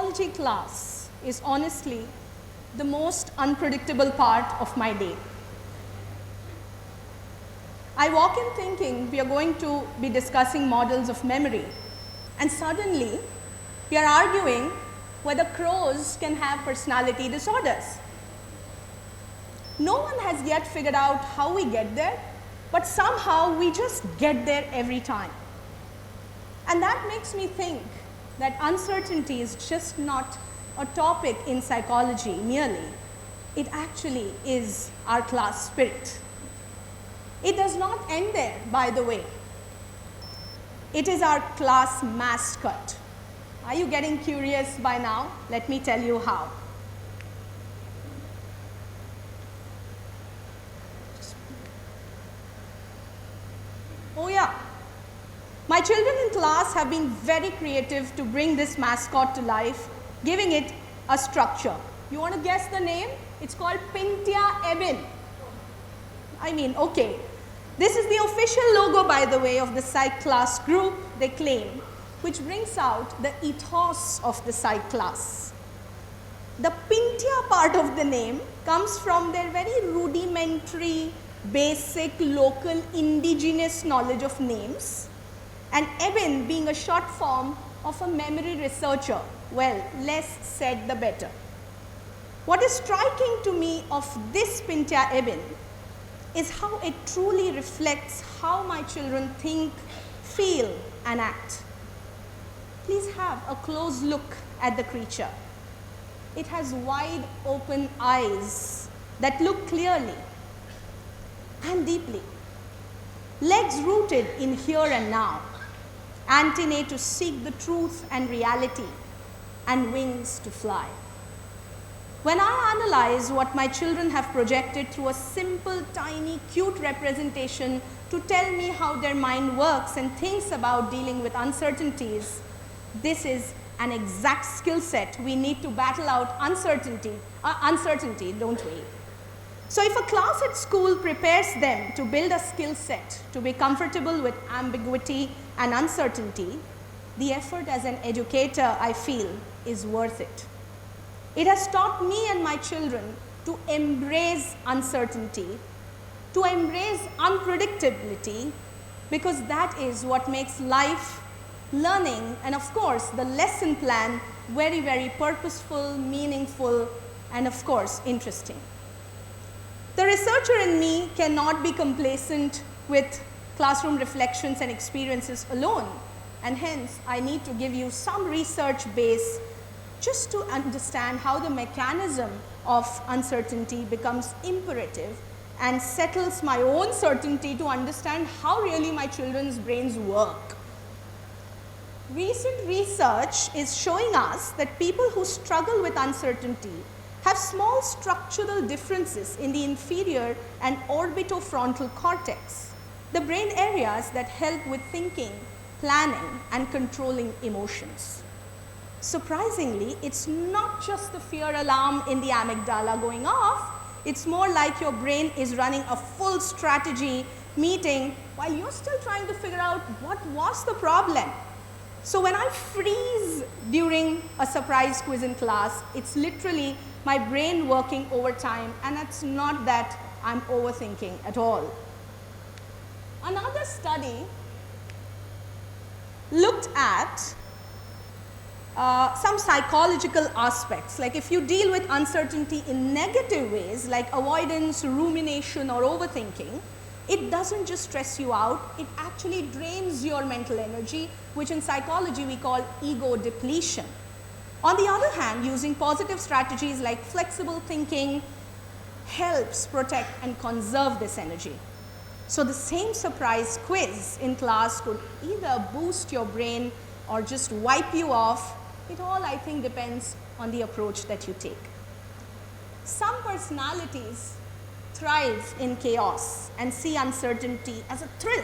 psychology class is honestly the most unpredictable part of my day. I walk in thinking we are going to be discussing models of memory, and suddenly we are arguing whether crows can have personality disorders. No one has yet figured out how we get there, but somehow we just get there every time. And that makes me think that uncertainty is just not a topic in psychology merely. It actually is our class spirit. It does not end there, by the way. It is our class mascot. Are you getting curious by now? Let me tell you how. Oh yeah. My children in class have been very creative to bring this mascot to life, giving it a structure. You want to guess the name? It's called Pintia Ebin. I mean, okay. This is the official logo, by the way, of the psych class group, they claim, which brings out the ethos of the psych class. The Pintia part of the name comes from their very rudimentary, basic, local, indigenous knowledge of names, and Ebin being a short form of a memory researcher. Well, less said the better. What is striking to me of this Pintia Ebin is how it truly reflects how my children think, feel, and act. Please have a close look at the creature. It has wide open eyes that look clearly and deeply, legs rooted in here and now, antennae to seek the truth and reality, and wings to fly. When I analyze what my children have projected through a simple, tiny, cute representation to tell me how their mind works and thinks about dealing with uncertainties, this is an exact skill set we need to battle out uncertainty, don't we? So if a class at school prepares them to build a skill set to be comfortable with ambiguity and uncertainty, the effort as an educator, I feel, is worth it. It has taught me and my children to embrace uncertainty, to embrace unpredictability, because that is what makes life, learning, and of course the lesson plan very, very purposeful, meaningful, and of course interesting. The researcher in me cannot be complacent with classroom reflections and experiences alone, and hence I need to give you some research base just to understand how the mechanism of uncertainty becomes imperative and settles my own certainty to understand how really my children's brains work. Recent research is showing us that people who struggle with uncertainty have small structural differences in the inferior and orbitofrontal cortex, the brain areas that help with thinking, planning, and controlling emotions. Surprisingly, it's not just the fear alarm in the amygdala going off, it's more like your brain is running a full strategy meeting while you're still trying to figure out what was the problem. So when I freeze during a surprise quiz in class, it's literally my brain working overtime, and it's not that I'm overthinking at all. Another study looked at some psychological aspects, like if you deal with uncertainty in negative ways, like avoidance, rumination, or overthinking, it doesn't just stress you out, it actually drains your mental energy, which in psychology we call ego depletion. On the other hand, using positive strategies like flexible thinking helps protect and conserve this energy. So the same surprise quiz in class could either boost your brain or just wipe you off. It all, I think, depends on the approach that you take. Some personalities thrive in chaos and see uncertainty as a thrill.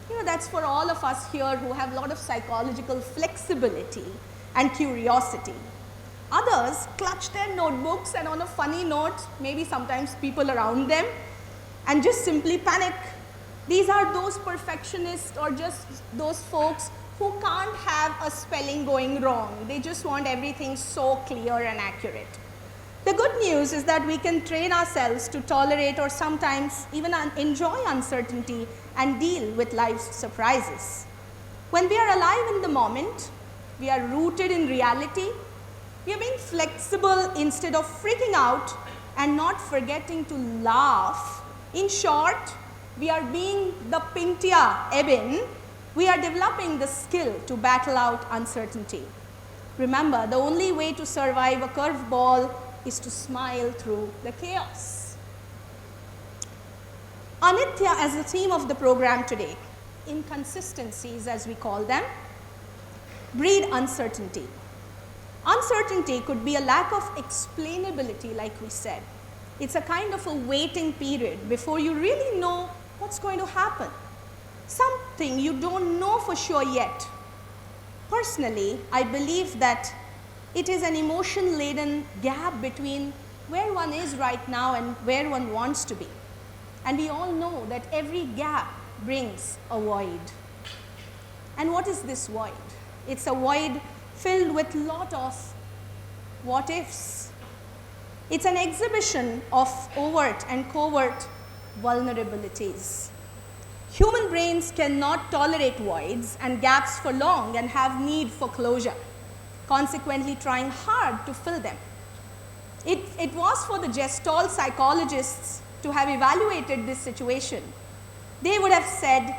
You know, that's for all of us here who have a lot of psychological flexibility and curiosity. Others clutch their notebooks and on a funny note, maybe sometimes people around them, and just simply panic. These are those perfectionists or just those folks who can't have a spelling going wrong. They just want everything so clear and accurate. The good news is that we can train ourselves to tolerate or sometimes even enjoy uncertainty and deal with life's surprises. When we are alive in the moment, we are rooted in reality, we are being flexible instead of freaking out and not forgetting to laugh. In short, we are being the Pintia Eben. We are developing the skill to battle out uncertainty. Remember, the only way to survive a curveball is to smile through the chaos. Anitya as the theme of the program today. Inconsistencies, as we call them, breed uncertainty. Uncertainty could be a lack of explainability, like we said. It's a kind of a waiting period before you really know what's going to happen. Something you don't know for sure yet. Personally, I believe that it is an emotion-laden gap between where one is right now and where one wants to be. And we all know that every gap brings a void. And what is this void? It's a void filled with a lot of what ifs. It's an exhibition of overt and covert vulnerabilities. Human brains cannot tolerate voids and gaps for long and have need for closure, consequently trying hard to fill them. It was for the Gestalt psychologists to have evaluated this situation. They would have said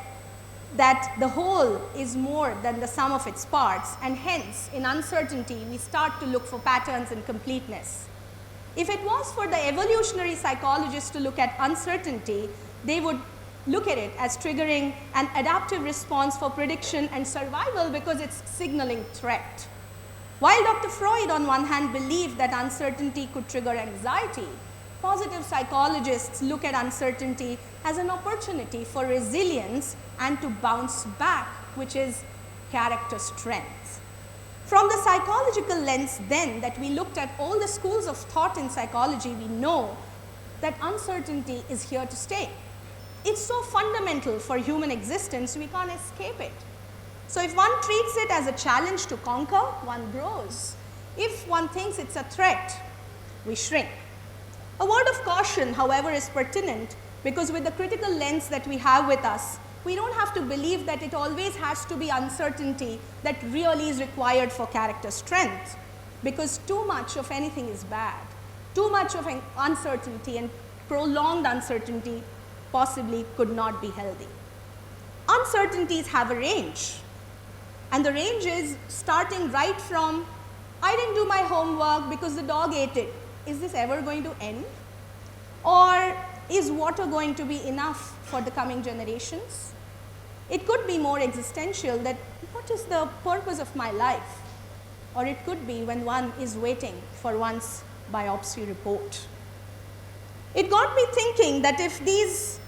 that the whole is more than the sum of its parts, and hence, in uncertainty, we start to look for patterns and completeness. If it was for the evolutionary psychologists to look at uncertainty, they would look at it as triggering an adaptive response for prediction and survival because it's signaling threat. While Dr. Freud on one hand believed that uncertainty could trigger anxiety, positive psychologists look at uncertainty as an opportunity for resilience and to bounce back, which is character strength. From the psychological lens then that we looked at all the schools of thought in psychology, we know that uncertainty is here to stay. It's so fundamental for human existence, we can't escape it. So if one treats it as a challenge to conquer, one grows. If one thinks it's a threat, we shrink. A word of caution, however, is pertinent because with the critical lens that we have with us, we don't have to believe that it always has to be uncertainty that really is required for character strength, because too much of anything is bad. Too much of uncertainty and prolonged uncertainty possibly could not be healthy. Uncertainties have a range, and the range is starting right from, I didn't do my homework because the dog ate it. Is this ever going to end? Or is water going to be enough for the coming generations? It could be more existential, that what is the purpose of my life? Or it could be when one is waiting for one's biopsy report. It got me thinking that if these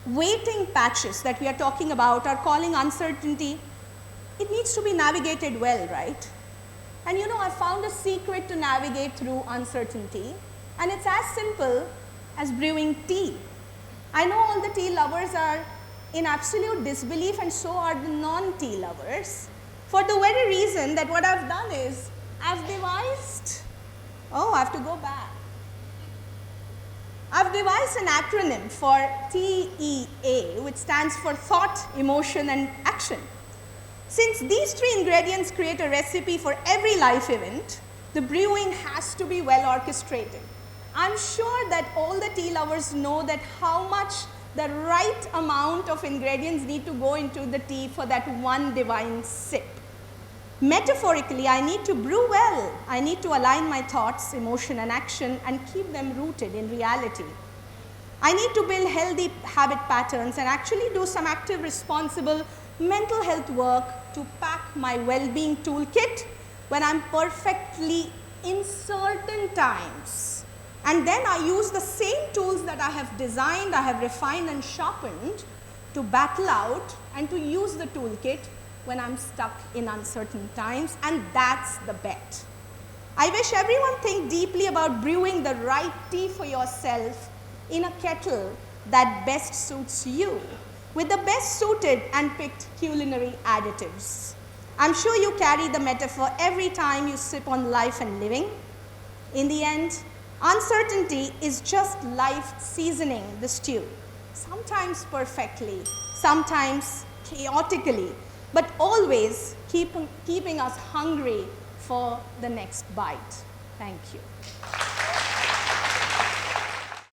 waiting patches that we are talking about are calling uncertainty, it needs to be navigated well, right? And you know, I found a secret to navigate through uncertainty, and it's as simple as brewing tea. I know all the tea lovers are in absolute disbelief, and so are the non-tea lovers, for the very reason that what I've done is, I've devised an acronym for TEA, which stands for thought, emotion, and action. Since these three ingredients create a recipe for every life event, the brewing has to be well orchestrated. I'm sure that all the tea lovers know that how much the right amount of ingredients need to go into the tea for that one divine sip. Metaphorically, I need to brew well. I need to align my thoughts, emotion, and action and keep them rooted in reality. I need to build healthy habit patterns and actually do some active, responsible mental health work to pack my well-being toolkit when I'm perfectly in certain times. And then I use the same tools that I have designed, I have refined and sharpened to battle out and to use the toolkit when I'm stuck in uncertain times, and that's the bet. I wish everyone think deeply about brewing the right tea for yourself in a kettle that best suits you, with the best suited and picked culinary additives. I'm sure you carry the metaphor every time you sip on life and living. In the end, uncertainty is just life seasoning the stew, sometimes perfectly, sometimes chaotically, but always keeping us hungry for the next bite. Thank you.